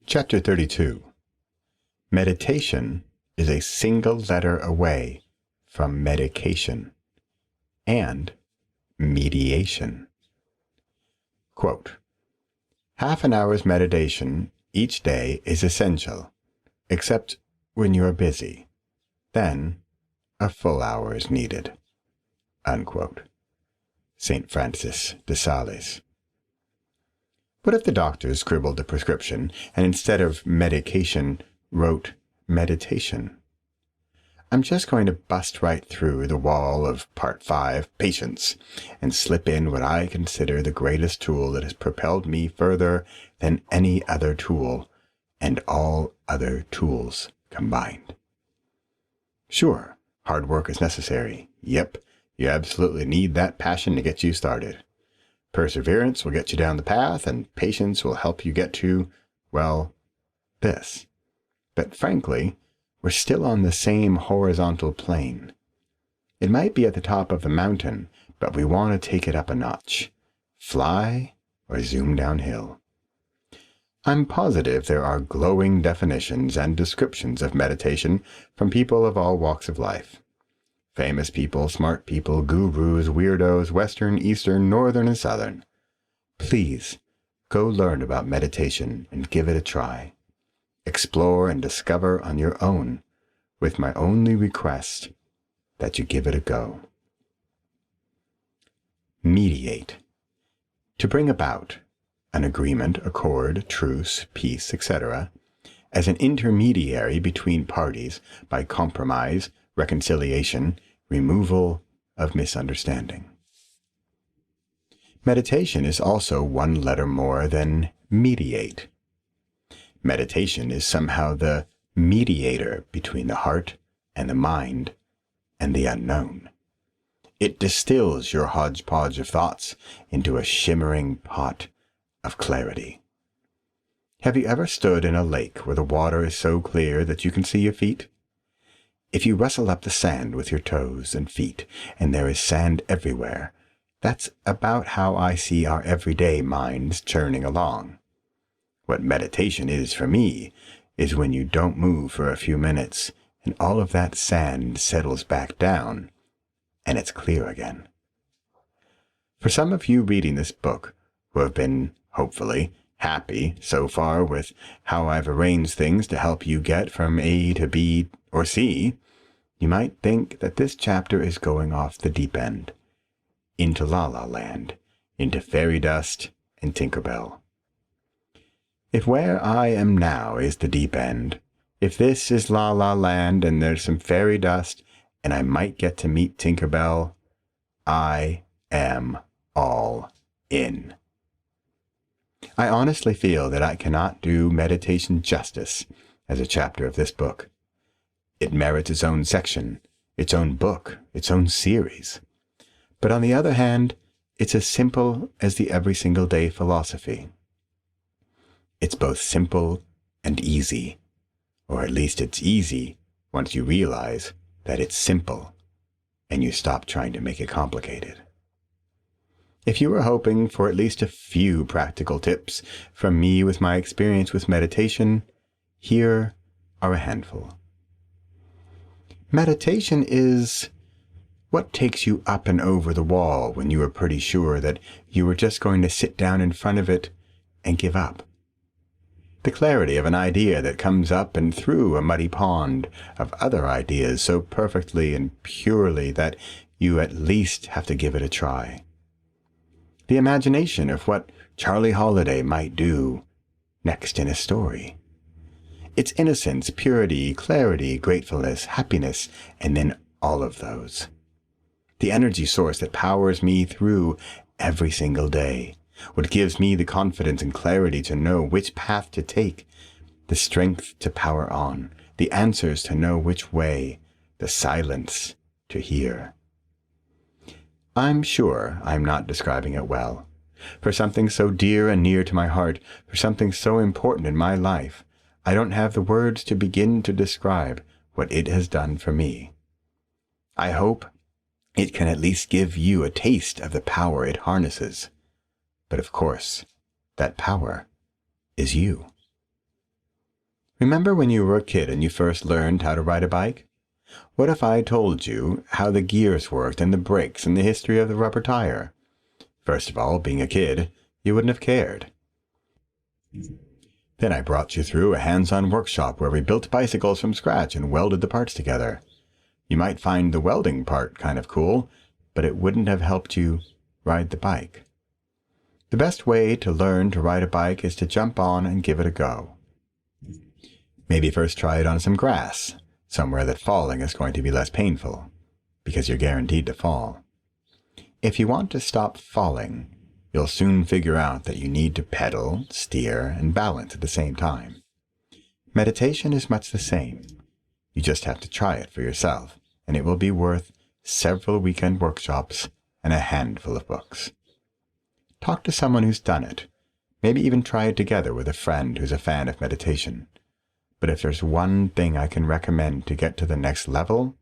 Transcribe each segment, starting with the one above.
Chapter 32. Meditation is a single letter away from medication and mediation. Quote, "Half an hour's meditation each day is essential, except when you are busy. Then a full hour is needed." Unquote. St. Francis de Sales. What if the doctor scribbled a prescription and instead of medication wrote meditation? I'm just going to bust right through the wall of Part 5, Patience, and slip in what I consider the greatest tool that has propelled me further than any other tool and all other tools combined. Sure, hard work is necessary. Yep, you absolutely need that passion to get you started. Perseverance will get you down the path, and patience will help you get to, well, this. But frankly, we're still on the same horizontal plane. It might be at the top of the mountain, but we want to take it up a notch. Fly or zoom downhill. I'm positive there are glowing definitions and descriptions of meditation from people of all walks of life. Famous people, smart people, gurus, weirdos, Western, Eastern, Northern, and Southern. Please, go learn about meditation and give it a try. Explore and discover on your own, with my only request that you give it a go. Mediate. To bring about an agreement, accord, truce, peace, etc., as an intermediary between parties by compromise, reconciliation, removal of misunderstanding. Meditation is also one letter more than mediate. Meditation is somehow the mediator between the heart and the mind and the unknown. It distills your hodgepodge of thoughts into a shimmering pot of clarity. Have you ever stood in a lake where the water is so clear that you can see your feet? If you rustle up the sand with your toes and feet, and there is sand everywhere, that's about how I see our everyday minds churning along. What meditation is for me is when you don't move for a few minutes, and all of that sand settles back down, and it's clear again. For some of you reading this book, who have been, hopefully, happy so far with how I've arranged things to help you get from A to B or C, you might think that this chapter is going off the deep end, into La La Land, into fairy dust and Tinkerbell. If where I am now is the deep end, if this is La La Land and there's some fairy dust and I might get to meet Tinkerbell, I am all in. I honestly feel that I cannot do meditation justice as a chapter of this book. It merits its own section, its own book, its own series. But on the other hand, it's as simple as the every single day philosophy. It's both simple and easy, or at least it's easy once you realize that it's simple and you stop trying to make it complicated. If you were hoping for at least a few practical tips from me with my experience with meditation, here are a handful. Meditation is what takes you up and over the wall when you are pretty sure that you were just going to sit down in front of it and give up. The clarity of an idea that comes up and through a muddy pond of other ideas so perfectly and purely that you at least have to give it a try. The imagination of what Charlie Holiday might do next in a story. Its innocence, purity, clarity, gratefulness, happiness, and then all of those. The energy source that powers me through every single day. What gives me the confidence and clarity to know which path to take. The strength to power on. The answers to know which way. The silence to hear. I'm sure I'm not describing it well. For something so dear and near to my heart, for something so important in my life, I don't have the words to begin to describe what it has done for me. I hope it can at least give you a taste of the power it harnesses. But of course, that power is you. Remember when you were a kid and you first learned how to ride a bike? What if I told you how the gears worked and the brakes and the history of the rubber tire? First of all, being a kid, you wouldn't have cared. Then I brought you through a hands-on workshop where we built bicycles from scratch and welded the parts together. You might find the welding part kind of cool, but it wouldn't have helped you ride the bike. The best way to learn to ride a bike is to jump on and give it a go. Maybe first try it on some grass, somewhere that falling is going to be less painful, because you're guaranteed to fall. If you want to stop falling, you'll soon figure out that you need to pedal, steer, and balance at the same time. Meditation is much the same. You just have to try it for yourself, and it will be worth several weekend workshops and a handful of books. Talk to someone who's done it. Maybe even try it together with a friend who's a fan of meditation. But if there's one thing I can recommend to get to the next level,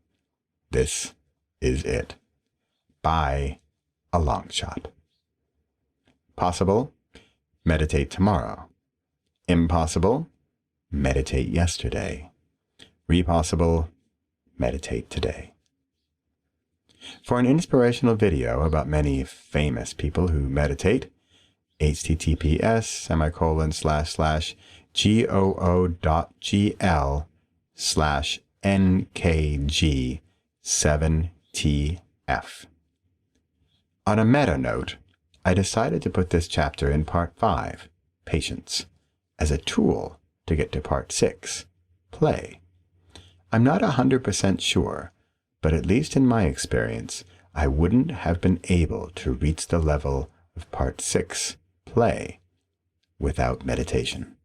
this is it. Buy a long shot. Possible? Meditate tomorrow. Impossible? Meditate yesterday. Repossible? Meditate today. For an inspirational video about many famous people who meditate, https://goo.gl/nkg7tf. On a meta note, I decided to put this chapter in Part 5, Patience, as a tool to get to Part 6, Play. I'm not 100% sure, but at least in my experience, I wouldn't have been able to reach the level of Part 6, Play, without meditation.